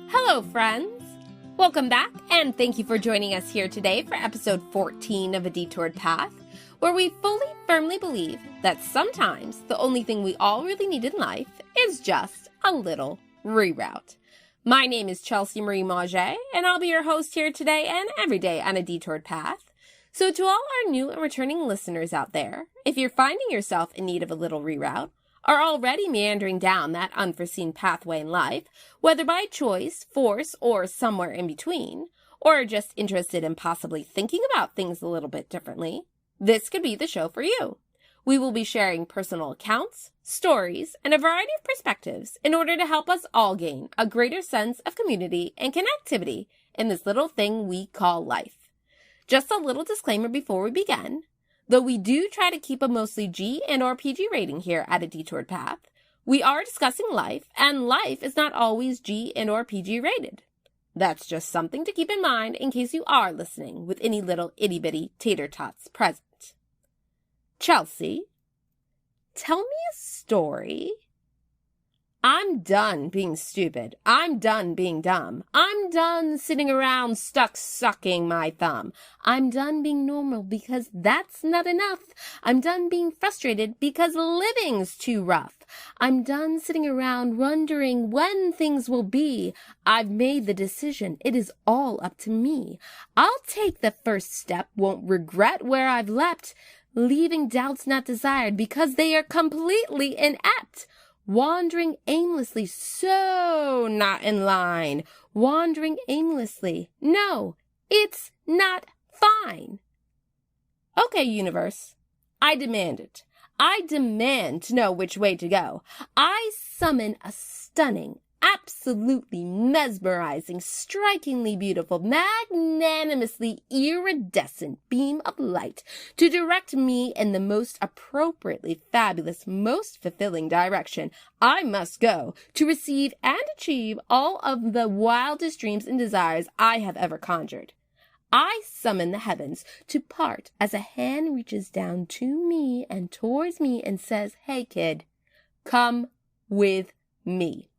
Hello, friends! Welcome back, and thank you for joining us here today for episode 14 of A Detoured Path, where we fully, firmly believe that sometimes the only thing we all really need in life is just a little reroute. My name is Chelsea Marie Mauger, and I'll be your host here today and every day on A Detoured Path. So to all our new and returning listeners out there, if you're finding yourself in need of a little reroute, are already meandering down that unforeseen pathway in life, whether by choice, force, or somewhere in between, or are just interested in possibly thinking about things a little bit differently, this could be the show for you. We will be sharing personal accounts, stories, and a variety of perspectives in order to help us all gain a greater sense of community and connectivity in this little thing we call life. Just a little disclaimer before we begin. Though we do try to keep a mostly G and or PG rating here at A Detoured Path, we are discussing life, and life is not always G and or PG rated. That's just something to keep in mind in case you are listening with any little itty-bitty tater tots present. Chelsea, tell me a story. I'm done being stupid. I'm done being dumb. I'm done sitting around stuck sucking my thumb. I'm done being normal because that's not enough. I'm done being frustrated because living's too rough. I'm done sitting around wondering when things will be. I've made the decision. It is all up to me. I'll take the first step, won't regret where I've leapt, leaving doubts not desired because they are completely inept. Wandering aimlessly, so not in line. Wandering aimlessly. No, it's not fine. Okay, universe, I demand it. I demand to know which way to go. I summon a stunning, absolutely mesmerizing, strikingly beautiful, magnanimously iridescent beam of light to direct me in the most appropriately fabulous, most fulfilling direction I must go to receive and achieve all of the wildest dreams and desires I have ever conjured. I summon the heavens to part as a hand reaches down to me and towards me and says, "Hey, kid, come with me."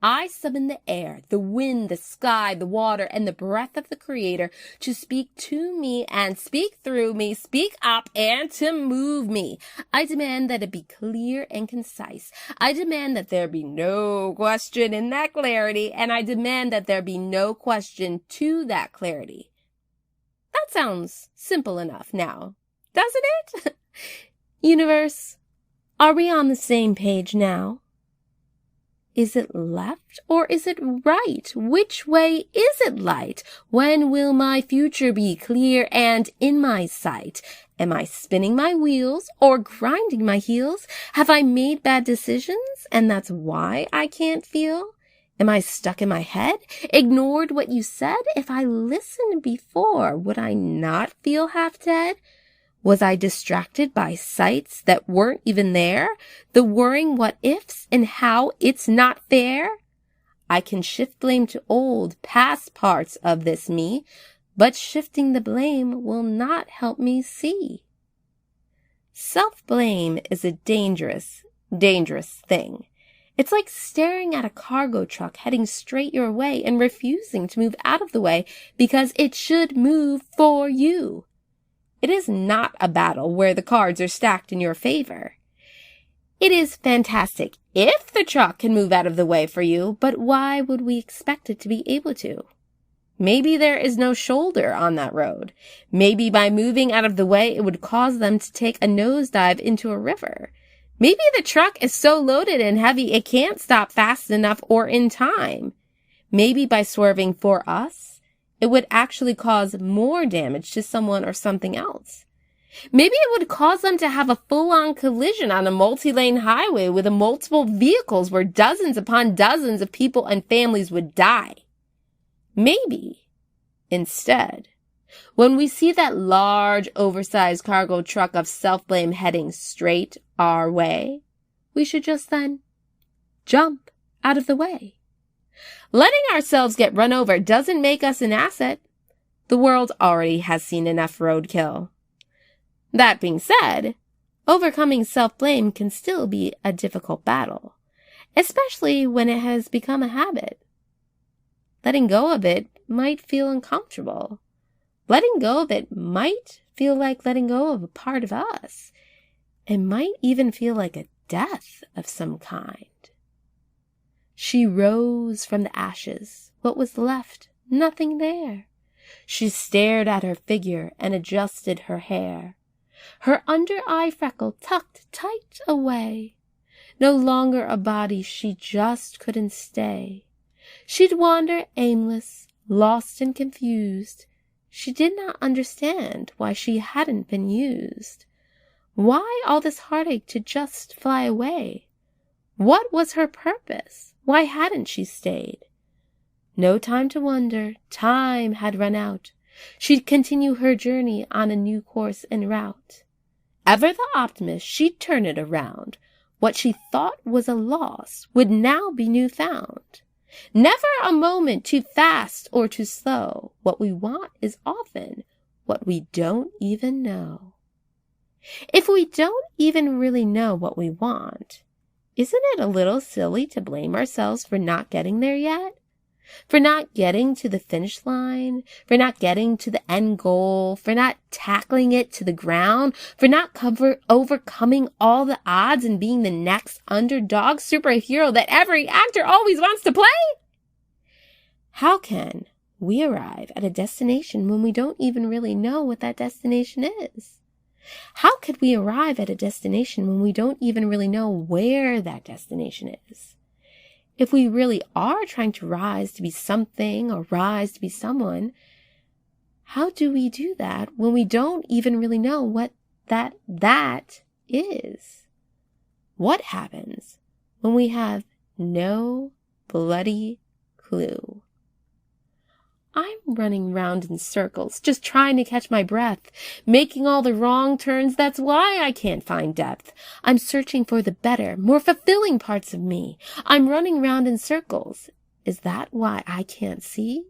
I summon the air, the wind, the sky, the water, and the breath of the Creator to speak to me and speak through me, speak up and to move me. I demand that it be clear and concise. I demand that there be no question in that clarity, and I demand that there be no question to that clarity. That sounds simple enough now, doesn't it? Universe, are we on the same page now? Is it left or is it right? Which way is it light? When will my future be clear and in my sight? Am I spinning my wheels or grinding my heels? Have I made bad decisions and that's why I can't feel? Am I stuck in my head? Ignored what you said? If I listened before, would I not feel half dead? Was I distracted by sights that weren't even there? The worrying what ifs and how it's not fair? I can shift blame to old, past parts of this me, but shifting the blame will not help me see. Self-blame is a dangerous, dangerous thing. It's like staring at a cargo truck heading straight your way and refusing to move out of the way because it should move for you. It is not a battle where the cards are stacked in your favor. It is fantastic if the truck can move out of the way for you, but why would we expect it to be able to? Maybe there is no shoulder on that road. Maybe by moving out of the way, it would cause them to take a nosedive into a river. Maybe the truck is so loaded and heavy it can't stop fast enough or in time. Maybe by swerving for us, it would actually cause more damage to someone or something else. Maybe it would cause them to have a full-on collision on a multi-lane highway with multiple vehicles where dozens upon dozens of people and families would die. Maybe, instead, when we see that large, oversized cargo truck of self-blame heading straight our way, we should just then jump out of the way. Letting ourselves get run over doesn't make us an asset. The world already has seen enough roadkill. That being said, overcoming self-blame can still be a difficult battle, especially when it has become a habit. letting go of it might feel uncomfortable. Letting go of it might feel like letting go of a part of us. It might even feel like a death of some kind. She rose from the ashes. What was left? Nothing there. She stared at her figure and adjusted her hair. Her under-eye freckle tucked tight away. No longer a body, she just couldn't stay. She'd wander aimless, lost and confused. She did not understand why she hadn't been used. Why all this heartache to just fly away? What was her purpose? Why hadn't she stayed? No time to wonder. Time had run out. She'd continue her journey on a new course and route. Ever the optimist, she'd turn it around. What she thought was a loss would now be newfound. Never a moment too fast or too slow. What we want is often what we don't even know. If we don't even really know what we want, isn't it a little silly to blame ourselves for not getting there yet? For not getting to the finish line, for not getting to the end goal, for not tackling it to the ground, for not overcoming all the odds and being the next underdog superhero that every actor always wants to play? How can we arrive at a destination when we don't even really know what that destination is? How could we arrive at a destination when we don't even really know where that destination is? If we really are trying to rise to be something or rise to be someone, how do we do that when we don't even really know what that is? What happens when we have no bloody clue? I'm running round in circles, just trying to catch my breath, making all the wrong turns. That's why I can't find depth. I'm searching for the better, more fulfilling parts of me. I'm running round in circles. Is that why I can't see?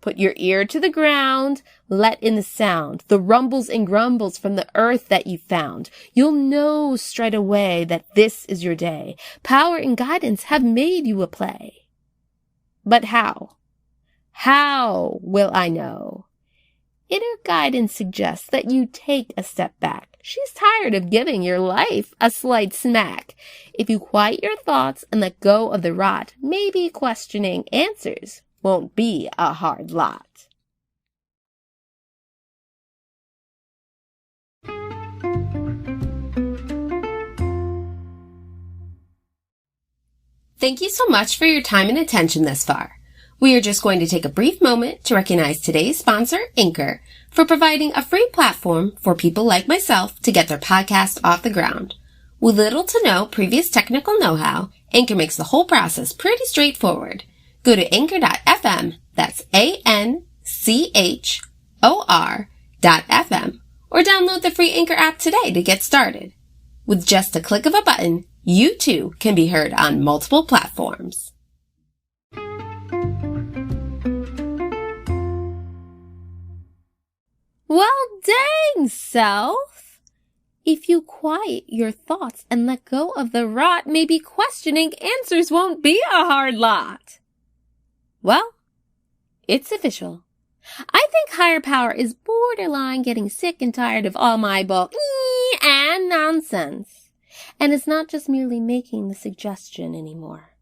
Put your ear to the ground, let in the sound, the rumbles and grumbles from the earth that you found. You'll know straight away that this is your day. Power and guidance have made you a play. But how? How will I know? Inner guidance suggests that you take a step back. She's tired of giving your life a slight smack. If you quiet your thoughts and let go of the rot, maybe questioning answers won't be a hard lot. Thank you so much for your time and attention thus far. We are just going to take a brief moment to recognize today's sponsor, Anchor, for providing a free platform for people like myself to get their podcast off the ground. With little to no previous technical know-how, Anchor makes the whole process pretty straightforward. Go to anchor.fm, that's ANCHOR.FM, or download the free Anchor app today to get started. With just a click of a button, you too can be heard on multiple platforms. Well, dang, self. If you quiet your thoughts and let go of the rot, maybe questioning answers won't be a hard lot. Well, it's official. I think higher power is borderline getting sick and tired of all my bull and nonsense. And it's not just merely making the suggestion anymore.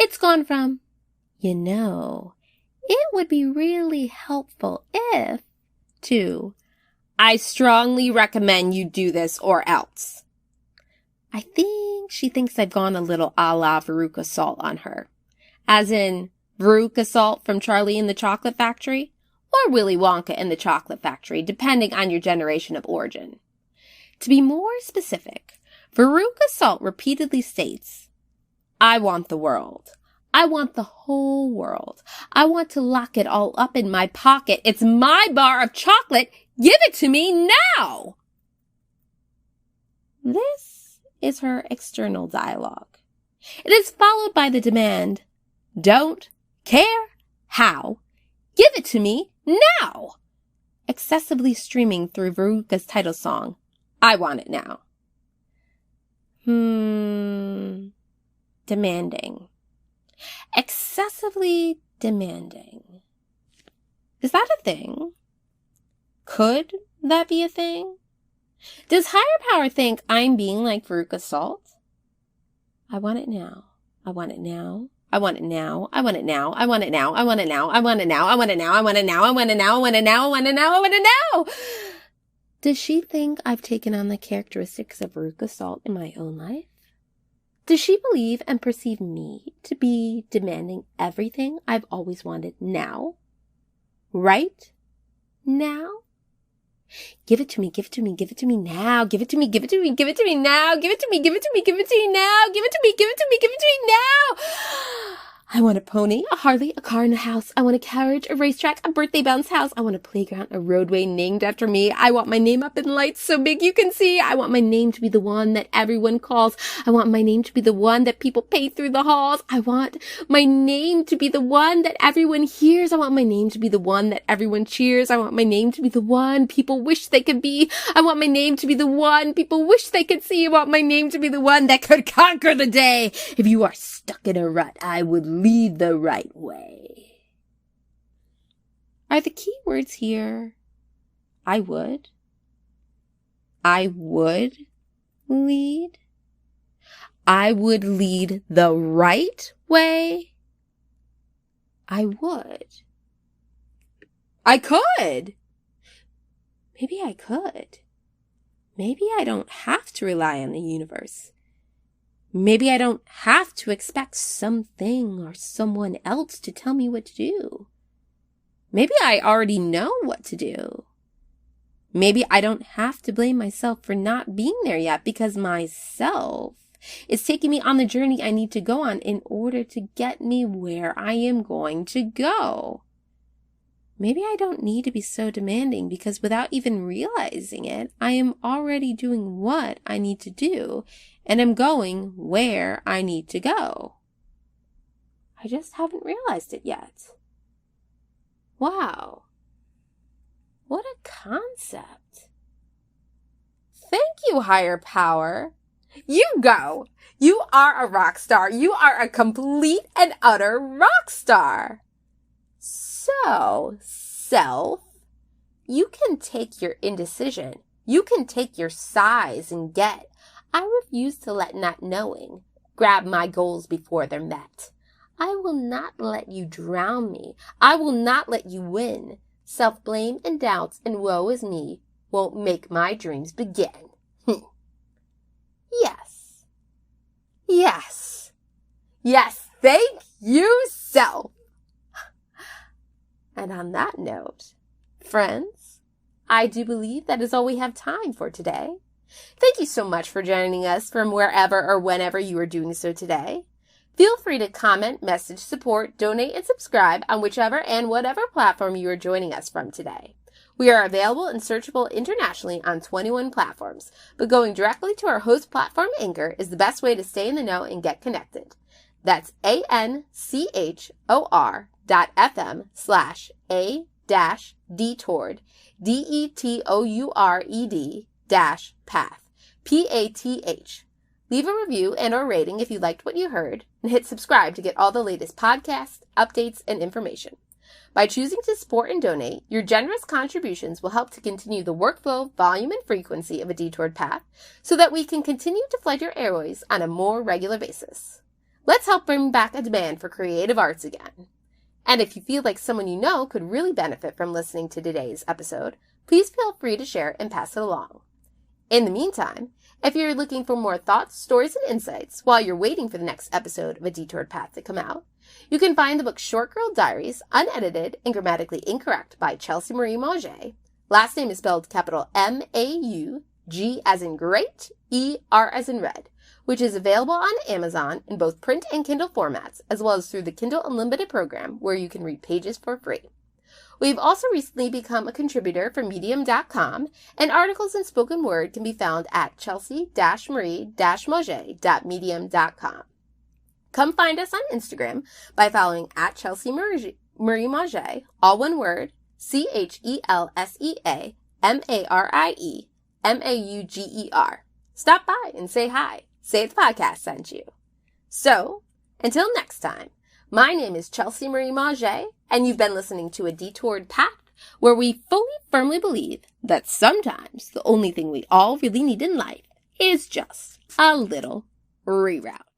It's gone from, it would be really helpful if, to, I strongly recommend you do this or else. I think she thinks I've gone a little a la Veruca Salt on her. As in Veruca Salt from Charlie and the Chocolate Factory, or Willy Wonka and the Chocolate Factory, depending on your generation of origin. To be more specific, Veruca Salt repeatedly states, I want the world. I want the whole world. I want to lock it all up in my pocket. It's my bar of chocolate. Give it to me now. This is her external dialogue. It is followed by the demand, don't care how. Give it to me now. Excessively streaming through Veruca's title song, I Want It Now. Demanding. Excessively demanding. Is that a thing? Could that be a thing? Does higher power think I'm being like Veruca Salt? I want it now. I want it now. I want it now. I want it now. I want it now. I want it now. I want it now. I want it now. I want it now. I want it now. I want it now. I want it now. I want it now. Does she think I've taken on the characteristics of Veruca Salt in my own life? Does she believe and perceive me to be demanding everything I've always wanted now? Right now? Give it to me, give it to me, give it to me now, give it to me, give it to me, give it to me now, give it to me, give it to me, give it to me now, give it to me, give it to me, give it to me now. I want a pony, a Harley, a car, and a house. I want a carriage, a racetrack, a birthday bounce house. I want a playground, a roadway named after me. I want my name up in lights so big you can see. I want my name to be the one that everyone calls. I want my name to be the one that people pay through the halls. I want my name to be the one that everyone hears. I want my name to be the one that everyone cheers. I want my name to be the one people wish they could be. I want my name to be the one people wish they could see. I want my name to be the one that could conquer the day. If you are stuck in a rut, I would lead the right way. Are the key words here, I would? I would lead? I would lead the right way? I would. I could. Maybe I could. Maybe I don't have to rely on the universe. Maybe I don't have to expect something or someone else to tell me what to do. Maybe I already know what to do. Maybe I don't have to blame myself for not being there yet because myself is taking me on the journey I need to go on in order to get me where I am going to go. Maybe I don't need to be so demanding because without even realizing it, I am already doing what I need to do and am going where I need to go. I just haven't realized it yet. Wow. What a concept. Thank you, higher power. You go. You are a rock star. You are a complete and utter rock star. So, self, you can take your indecision. You can take your sighs and get. I refuse to let not knowing grab my goals before they're met. I will not let you drown me. I will not let you win. Self-blame and doubts and woe is me won't make my dreams begin. Yes. Yes. Yes, thank you, self. And on that note, friends, I do believe that is all we have time for today. Thank you so much for joining us from wherever or whenever you are doing so today. Feel free to comment, message, support, donate, and subscribe on whichever and whatever platform you are joining us from today. We are available and searchable internationally on 21 platforms, but going directly to our host platform, Anchor, is the best way to stay in the know and get connected. That's anchor.fm/a-detoured, DETOURED-path, PATH. Leave a review and or rating if you liked what you heard, and hit subscribe to get all the latest podcasts, updates, and information. By choosing to support and donate, your generous contributions will help to continue the workflow, volume, and frequency of A Detoured Path so that we can continue to flood your airways on a more regular basis. Let's help bring back a demand for creative arts again. And if you feel like someone you know could really benefit from listening to today's episode, please feel free to share and pass it along. In the meantime, if you're looking for more thoughts, stories, and insights while you're waiting for the next episode of A Detoured Path to come out, you can find the book Short Girl Diaries, Unedited and Grammatically Incorrect by Chelsea Marie Mauger. Last name is spelled capital M-A-U-G as in great, E-R as in red, which is available on Amazon in both print and Kindle formats, as well as through the Kindle Unlimited program where you can read pages for free. We've also recently become a contributor for Medium.com, and articles and spoken word can be found at chelsea-marie-mauger.medium.com. Come find us on Instagram by following at Chelsea Marie Mauger, all one word, CHELSEAMARIEMAUGER. Stop by and say hi. Say the podcast sent you. So, until next time, My name is Chelsea Marie Mauger, and you've been listening to A Detoured Path, where we fully, firmly believe that sometimes the only thing we all really need in life is just a little reroute.